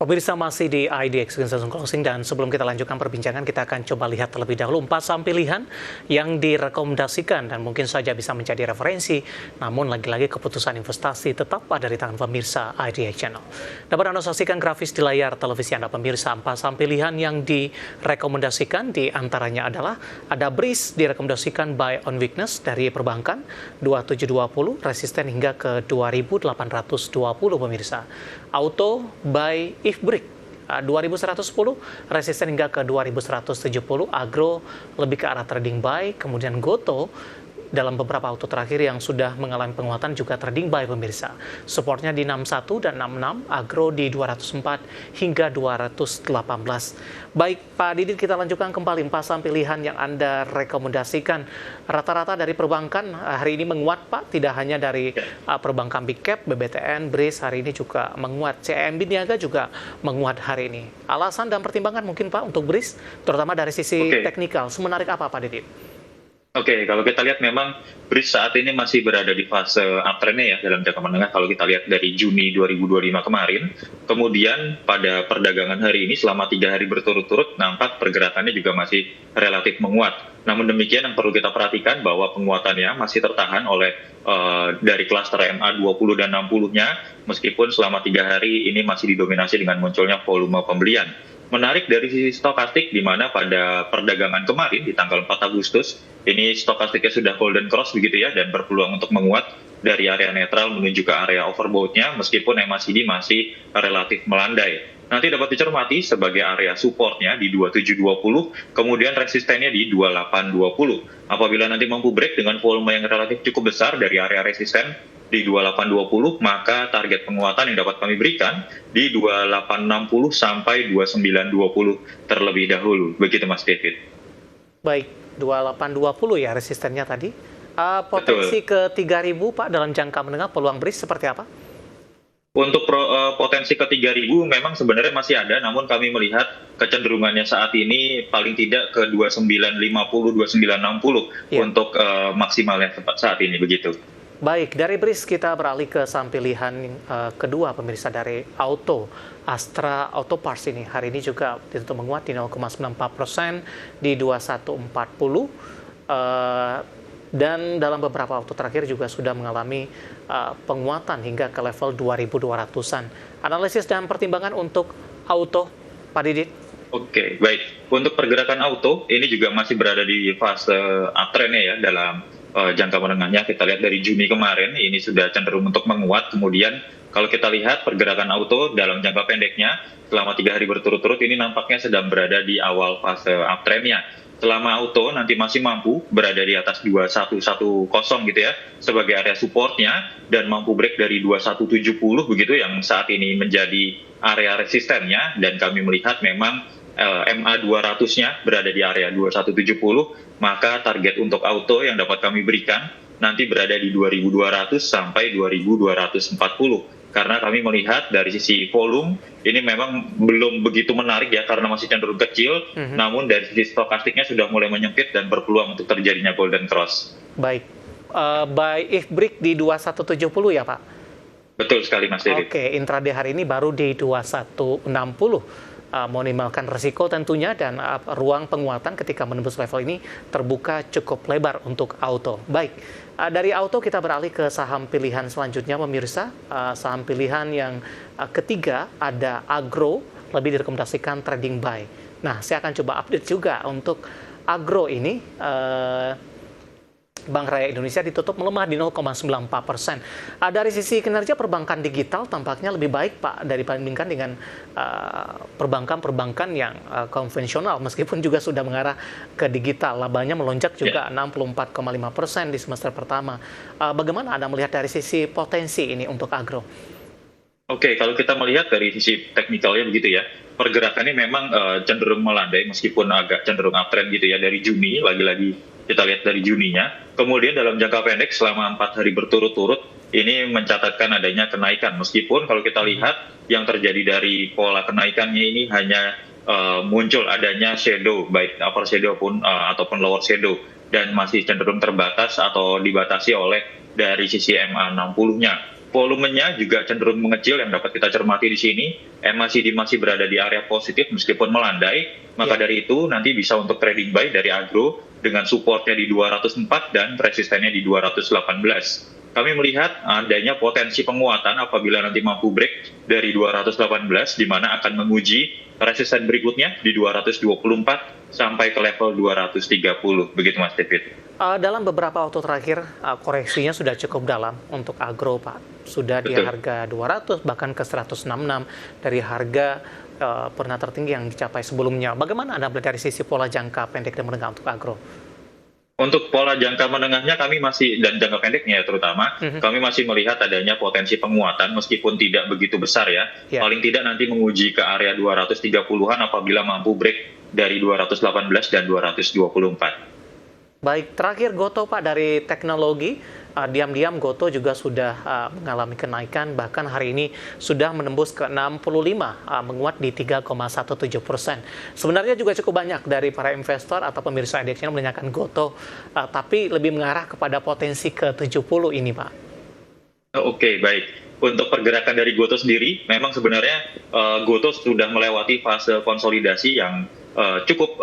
Pemirsa masih di IDX Consensus Closing dan sebelum kita lanjutkan perbincangan kita akan coba lihat terlebih dahulu 4 saham pilihan yang direkomendasikan dan mungkin saja bisa menjadi referensi, namun lagi-lagi keputusan investasi tetap ada di tangan pemirsa IDX Channel. Dapat Anda saksikan grafis di layar televisi Anda pemirsa 4 saham pilihan yang direkomendasikan di antaranya adalah ada BRIS direkomendasikan buy on weakness dari perbankan 2720 resisten hingga ke 2820 pemirsa. Auto buy IFBRIK 2110 resisten hingga ke 2170, agro lebih ke arah trading buy, kemudian GOTO dalam beberapa auto terakhir yang sudah mengalami penguatan juga trading buy pemirsa. Supportnya di 61 dan 66, agro di 204 hingga 218. Baik Pak Didit, kita lanjutkan kembali 4 saham pilihan yang Anda rekomendasikan. Rata-rata dari perbankan hari ini menguat Pak, tidak hanya dari perbankan Big Cap, BBTN, BRIS hari ini juga menguat. CIMB Niaga juga menguat hari ini. Alasan dan pertimbangan mungkin Pak untuk BRIS, terutama dari sisi teknikal, semenarik apa Pak Didit? Oke, kalau kita lihat memang BRIS saat ini masih berada di fase uptrendnya ya dalam jangka menengah kalau kita lihat dari Juni 2025 kemarin. Kemudian pada perdagangan hari ini selama 3 hari berturut-turut nampak pergerakannya juga masih relatif menguat. Namun demikian yang perlu kita perhatikan bahwa penguatannya masih tertahan oleh dari klaster MA20 dan 60-nya meskipun selama 3 hari ini masih didominasi dengan munculnya volume pembelian. Menarik dari sisi stokastik, di mana pada perdagangan kemarin di tanggal 4 Agustus, ini stokastiknya sudah golden cross begitu ya, dan berpeluang untuk menguat dari area netral menuju ke area overbought-nya, meskipun MACD masih relatif melandai. Nanti dapat dicermati sebagai area supportnya di 2720, kemudian resistennya di 2820. Apabila nanti mampu break dengan volume yang relatif cukup besar dari area resisten di 2820, maka target penguatan yang dapat kami berikan di 2860 sampai 2920 terlebih dahulu. Begitu Mas David. Baik, 2820 ya resistennya tadi. Potensi ke 3000 Pak dalam jangka menengah peluang BRIS seperti apa? Untuk potensi ke 3.000 memang sebenarnya masih ada, namun kami melihat kecenderungannya saat ini paling tidak ke 2950, 2960 untuk maksimalnya saat ini begitu. Baik, dari BRIS kita beralih ke saham pilihan kedua pemirsa dari Auto. Astra Auto Parts ini hari ini juga ditutup menguat di 0,94% di 2140. Dan dalam beberapa waktu terakhir juga sudah mengalami penguatan hingga ke level 2.200-an. Analisis dan pertimbangan untuk Auto, Pak Didit? Oke, baik. Untuk pergerakan Auto, ini juga masih berada di fase uptrendnya ya dalam jangka menengahnya. Kita lihat dari Juni kemarin, ini sudah cenderung untuk menguat. Kemudian kalau kita lihat pergerakan Auto dalam jangka pendeknya, selama 3 hari berturut-turut ini nampaknya sedang berada di awal fase uptrendnya. Selama Auto nanti masih mampu berada di atas 2110 gitu ya sebagai area supportnya dan mampu break dari 2170 begitu yang saat ini menjadi area resistennya, dan kami melihat memang MA200-nya berada di area 2170, maka target untuk Auto yang dapat kami berikan nanti berada di 2200 sampai 2240. Karena kami melihat dari sisi volume, ini memang belum begitu menarik ya, karena masih cenderung kecil, namun dari sisi stokastiknya sudah mulai menyempit dan berpeluang untuk terjadinya golden cross. Baik, buy IFBRIK di 2170 ya Pak? Betul sekali Mas David. Oke, intraday hari ini baru di 2160. Meminimalkan risiko tentunya, dan ruang penguatan ketika menembus level ini terbuka cukup lebar untuk Auto. Baik, dari Auto kita beralih ke saham pilihan selanjutnya pemirsa. Saham pilihan yang ketiga ada Agro, lebih direkomendasikan trading buy. Nah, saya akan coba update juga untuk Agro ini. Bank Raya Indonesia ditutup melemah di 0,94%. Dari sisi kinerja perbankan digital tampaknya lebih baik Pak dibandingkan dengan perbankan-perbankan yang konvensional, meskipun juga sudah mengarah ke digital. Labanya melonjak juga 64,5% di semester pertama. Bagaimana Anda melihat dari sisi potensi ini untuk Agro? Oke, kalau kita melihat dari sisi teknikalnya begitu ya, pergerakannya memang cenderung melandai meskipun agak cenderung uptrend gitu ya dari Juni, lagi-lagi kita lihat dari Juninya. Kemudian dalam jangka pendek selama 4 hari berturut-turut ini mencatatkan adanya kenaikan, meskipun kalau kita lihat yang terjadi dari pola kenaikannya ini hanya muncul adanya shadow, baik upper shadow ataupun lower shadow, dan masih cenderung terbatas atau dibatasi oleh dari sisi MA60-nya. Volumenya juga cenderung mengecil yang dapat kita cermati di sini. MACD masih berada di area positif meskipun melandai. Maka dari itu nanti bisa untuk trading buy dari agro dengan supportnya di 204 dan resistennya di 218. Kami melihat adanya potensi penguatan apabila nanti mampu break dari 218 di mana akan menguji resisten berikutnya di 224 sampai ke level 230. Begitu Mas David. Dalam beberapa waktu terakhir, koreksinya sudah cukup dalam untuk agro, Pak. Sudah di harga 200, bahkan ke 166 dari harga pernah tertinggi yang dicapai sebelumnya. Bagaimana Anda melihat dari sisi pola jangka pendek dan menengah untuk agro? Untuk pola jangka menengahnya kami masih, dan jangka pendeknya ya terutama, kami masih melihat adanya potensi penguatan meskipun tidak begitu besar ya. Paling tidak nanti menguji ke area 230-an apabila mampu break dari 218 dan 224. Baik, terakhir Goto Pak dari teknologi, diam-diam Goto juga sudah mengalami kenaikan, bahkan hari ini sudah menembus ke 65, menguat di 3,17%. Sebenarnya juga cukup banyak dari para investor atau pemirsa IDX yang menanyakan Goto, tapi lebih mengarah kepada potensi ke 70 ini Pak. Oke, baik. Untuk pergerakan dari Goto sendiri, memang sebenarnya Goto sudah melewati fase konsolidasi yang cukup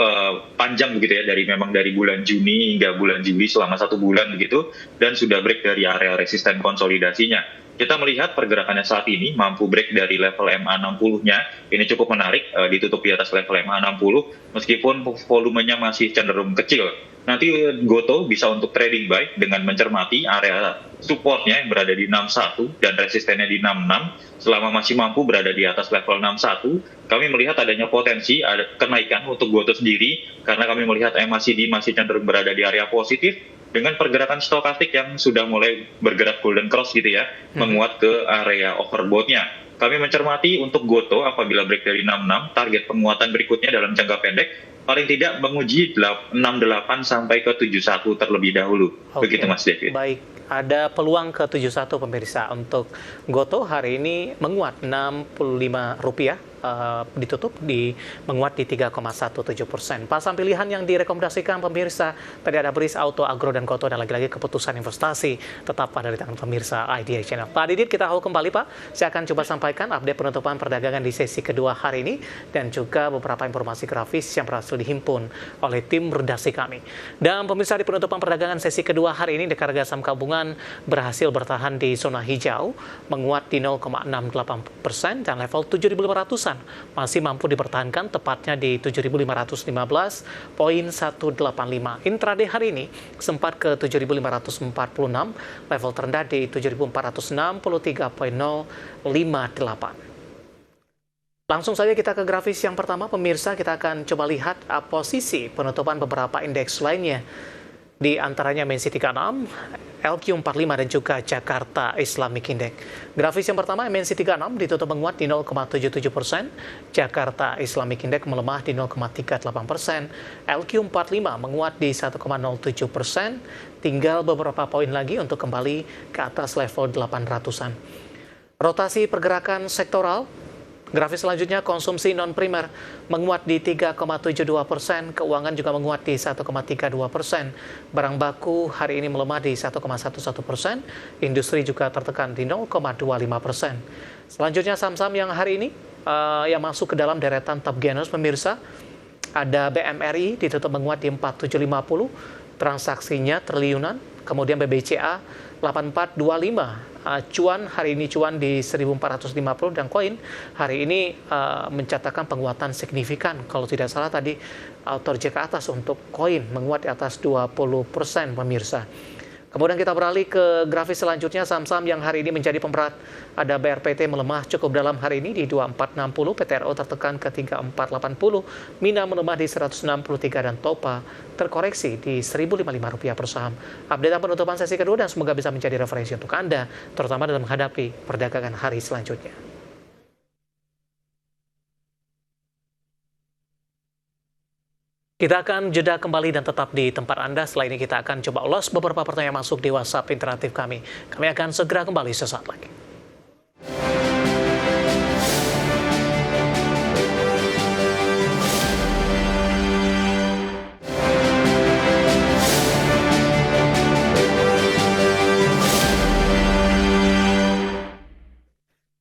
panjang begitu ya, dari bulan Juni hingga bulan Juli selama 1 bulan begitu, dan sudah break dari area resisten konsolidasinya. Kita melihat pergerakannya saat ini mampu break dari level MA60-nya, ini cukup menarik, ditutup di atas level MA60 meskipun volumenya masih cenderung kecil. Nanti Goto bisa untuk trading buy dengan mencermati area supportnya yang berada di 61 dan resistennya di 66. Selama masih mampu berada di atas level 61, kami melihat adanya potensi ada kenaikan untuk Goto sendiri karena kami melihat MACD masih cenderung berada di area positif dengan pergerakan stokastik yang sudah mulai bergerak golden cross gitu ya, menguat ke area overbought-nya. Kami mencermati untuk Goto apabila break dari 66, target penguatan berikutnya dalam jangka pendek paling tidak menguji 68 sampai ke 71 terlebih dahulu. Begitu Mas David. Baik, ada peluang ke 71 pemirsa untuk Goto hari ini menguat Rp65, ditutup di menguat di 3,17%. Pasang pilihan yang direkomendasikan pemirsa tadi ada BRIS, Auto, Agro, dan Goto, dan lagi-lagi keputusan investasi tetap ada di tangan pemirsa IDX Channel. Pak Didit, kita haul kembali Pak. Saya akan coba sampaikan update penutupan perdagangan di sesi kedua hari ini dan juga beberapa informasi grafis yang berhasil dihimpun oleh tim redaksi kami. Dan pemirsa, di penutupan perdagangan sesi kedua hari ini, harga saham gabungan berhasil bertahan di zona hijau, menguat di 0,68% dan level 7.500-an masih mampu dipertahankan, tepatnya di 7.515,185. Intraday hari ini sempat ke 7.546, level terendah di 7.463,058. Langsung saja kita ke grafis yang pertama, pemirsa. Kita akan coba lihat posisi penutupan beberapa indeks lainnya. Di antaranya MNC 36, LQ45, dan juga Jakarta Islamic Index. Grafis yang pertama, MNC 36 ditutup menguat di 0,77%, Jakarta Islamic Index melemah di 0,38%, LQ45 menguat di 1,07%, tinggal beberapa poin lagi untuk kembali ke atas level 800-an. Rotasi pergerakan sektoral. Grafis selanjutnya, konsumsi non-primer menguat di 3,72%, keuangan juga menguat di 1,32%, barang baku hari ini melemah di 1,11%, industri juga tertekan di 0,25%. Selanjutnya saham-saham yang hari ini yang masuk ke dalam deretan top gainers pemirsa, ada BMRI ditutup menguat di 4750, transaksinya triliunan, kemudian BBCA 8425. Cuan hari ini cuan di 1450, dan koin hari ini mencatatkan penguatan signifikan. Kalau tidak salah tadi terjadi ke atas untuk koin menguat di atas 20% pemirsa. Kemudian kita beralih ke grafis selanjutnya, saham-saham yang hari ini menjadi pemberat. Ada BRPT melemah cukup dalam hari ini di 2460, PTRO tertekan ke 3480, Mina melemah di 163, dan Topa terkoreksi di Rp1.055 per saham. Update penutupan sesi kedua dan semoga bisa menjadi referensi untuk Anda, terutama dalam menghadapi perdagangan hari selanjutnya. Kita akan jeda kembali dan tetap di tempat Anda. Setelah ini kita akan coba ulas beberapa pertanyaan masuk di WhatsApp interaktif kami. Kami akan segera kembali sesaat lagi.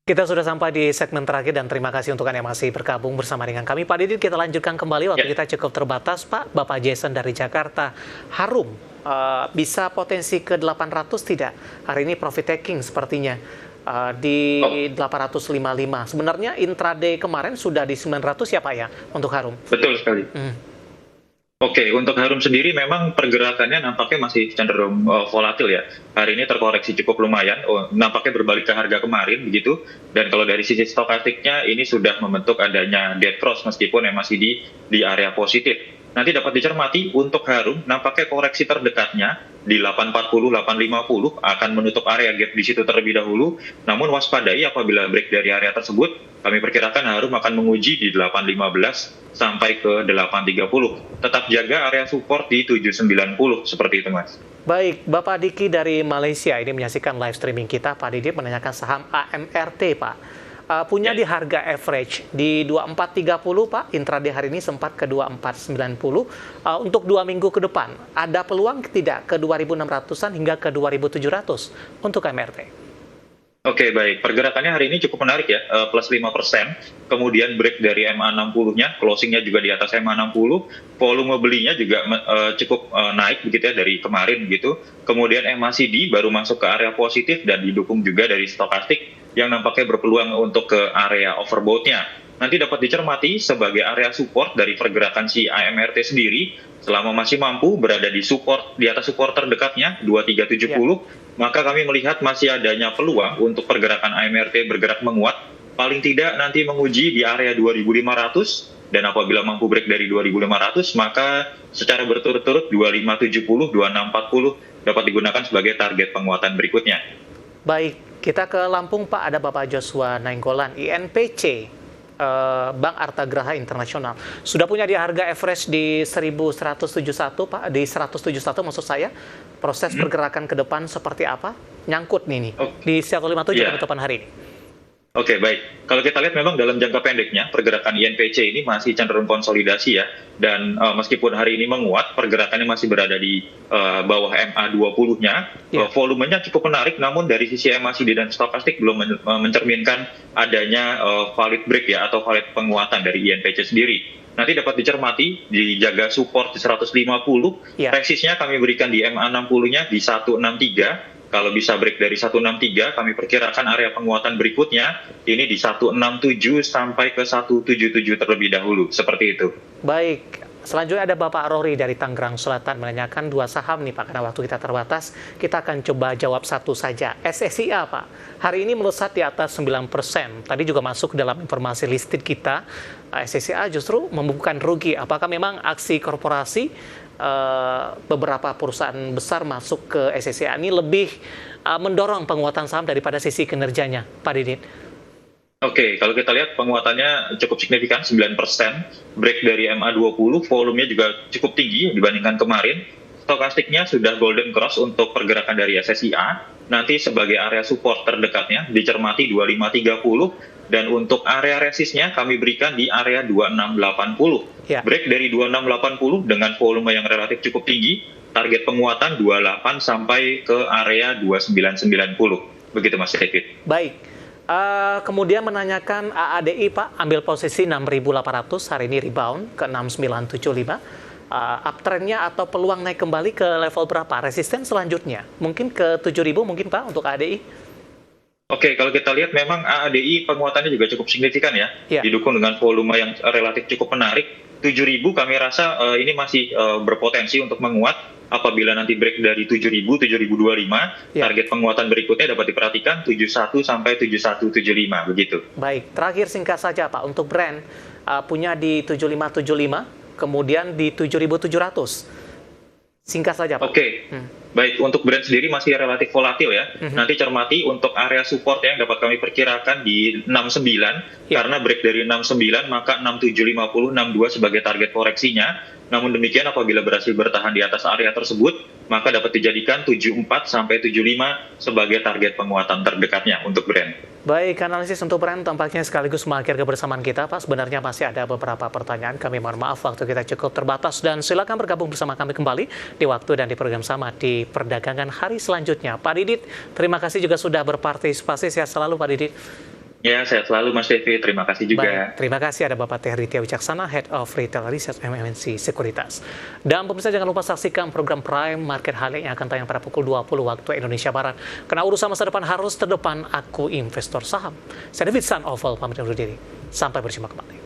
Kita sudah sampai di segmen terakhir dan terima kasih untuk Anda yang masih bergabung bersama dengan kami. Pak Didit, kita lanjutkan kembali, waktu kita cukup terbatas, Pak. Bapak Jason dari Jakarta, Harum bisa potensi ke 800 tidak? Hari ini profit taking sepertinya di 855. Sebenarnya intraday kemarin sudah di 900 ya Pak ya untuk Harum? Betul sekali. Oke, untuk Harum sendiri memang pergerakannya nampaknya masih cenderung volatil ya. Hari ini terkoreksi cukup lumayan, nampaknya berbalik ke harga kemarin begitu. Dan kalau dari sisi stokastiknya ini sudah membentuk adanya dead cross meskipun yang masih di area positif. Nanti dapat dicermati untuk Harum nampaknya koreksi terdekatnya di 840, 850 akan menutup area gap di situ terlebih dahulu. Namun waspadai apabila break dari area tersebut, kami perkirakan Harum akan menguji di 815 sampai ke 830. Tetap jaga area support di 790 seperti itu, Mas. Baik, Bapak Diki dari Malaysia ini menyaksikan live streaming kita. Pak Didi menanyakan saham AMRT, Pak. Punya di harga average di 2430 Pak, intraday hari ini sempat ke 2490. Untuk 2 minggu ke depan, ada peluang tidak ke 2600-an hingga ke 2700 untuk MRT? Oke, baik. Pergerakannya hari ini cukup menarik ya, plus 5%. Kemudian break dari MA60-nya, closingnya juga di atas MA60. Volume belinya juga cukup naik begitu ya dari kemarin gitu. Kemudian MACD baru masuk ke area positif dan didukung juga dari stokastik yang nampaknya berpeluang untuk ke area overbought-nya. Nanti dapat dicermati sebagai area support dari pergerakan si AMRT sendiri selama masih mampu berada di atas support terdekatnya 2370, maka kami melihat masih adanya peluang untuk pergerakan AMRT bergerak menguat, paling tidak nanti menguji di area 2500, dan apabila mampu break dari 2500 maka secara berturut-turut 2570, 2640 dapat digunakan sebagai target penguatan berikutnya. Baik, kita ke Lampung Pak, ada Bapak Joshua Nainggolan, INPC, Bank Artagraha Internasional. Sudah punya di harga average di 1171 Pak, di 171 maksud saya. Proses pergerakan ke depan seperti apa? Nyangkut nih di 157 penutupan hari ini. Oke, baik. Kalau kita lihat memang dalam jangka pendeknya, pergerakan INPC ini masih cenderung konsolidasi ya. Dan meskipun hari ini menguat, pergerakannya masih berada di bawah MA20-nya. Volumenya cukup menarik, namun dari sisi MACD dan stokastik belum mencerminkan adanya valid break ya, atau valid penguatan dari INPC sendiri. Nanti dapat dicermati, dijaga support di 150. Resistnya kami berikan di MA60-nya di 163. Kalau bisa break dari 163, kami perkirakan area penguatan berikutnya ini di 167 sampai ke 177 terlebih dahulu, seperti itu. Baik, selanjutnya ada Bapak Rory dari Tangerang Selatan menanyakan 2 saham nih Pak, karena waktu kita terbatas, kita akan coba jawab satu saja. SSIA Pak, hari ini melesat di atas 9%. Tadi juga masuk dalam informasi listed kita, SSIA justru membukukan rugi. Apakah memang aksi korporasi beberapa perusahaan besar masuk ke SSIA ini lebih mendorong penguatan saham daripada sisi kinerjanya, Pak Didit? Oke, kalau kita lihat penguatannya cukup signifikan, 9%. Break dari MA20, volumenya juga cukup tinggi dibandingkan kemarin. Stokastiknya sudah golden cross untuk pergerakan dari SSIA. Nanti sebagai area support terdekatnya dicermati 2530. Dan untuk area resistnya kami berikan di area 2680. Break dari 2680 dengan volume yang relatif cukup tinggi, target penguatan 28 sampai ke area 2990. Begitu Mas David. Baik. Kemudian menanyakan AADI Pak, ambil posisi 6.800, hari ini rebound ke 6975. Uptrendnya atau peluang naik kembali ke level berapa? Resisten selanjutnya? Mungkin ke 7.000 mungkin Pak untuk AADI? Oke, kalau kita lihat memang AADI penguatannya juga cukup signifikan ya. Didukung dengan volume yang relatif cukup menarik. 7.000 kami rasa ini masih berpotensi untuk menguat apabila nanti break dari 7.000, 7.025. Target penguatan berikutnya dapat diperhatikan 71 sampai 7175 begitu. Baik, terakhir singkat saja Pak, untuk brand punya di 7575, kemudian di 7.700. Singkat saja Pak. Oke. Baik, untuk brand sendiri masih relatif volatil ya. Nanti cermati untuk area support yang dapat kami perkirakan di 69, karena break dari 69 maka 6750, 62 sebagai target koreksinya. Namun demikian apabila berhasil bertahan di atas area tersebut, maka dapat dijadikan 74 sampai 75 sebagai target penguatan terdekatnya untuk brand. Baik, analisis untuk brand tampaknya sekaligus mengakhir kebersamaan kita, Pak. Sebenarnya masih ada beberapa pertanyaan. Kami mohon maaf, waktu kita cukup terbatas. Dan silakan bergabung bersama kami kembali di waktu dan di program sama di perdagangan hari selanjutnya. Pak Didit, terima kasih juga sudah berpartisipasi. Sehat selalu, Pak Didit. Ya, sehat selalu Mas Devi. Terima kasih juga. Baik, terima kasih ada Bapak Teh Ritya Wicaksana, Head of Retail Research MNC Sekuritas. Dan pemirsa jangan lupa saksikan program Prime Market Highlight yang akan tayang pada pukul 20 waktu Indonesia Barat. Karena urusan masa depan harus terdepan, aku investor saham. Saya David San Oval, pamit undur diri. Sampai berjumpa kembali.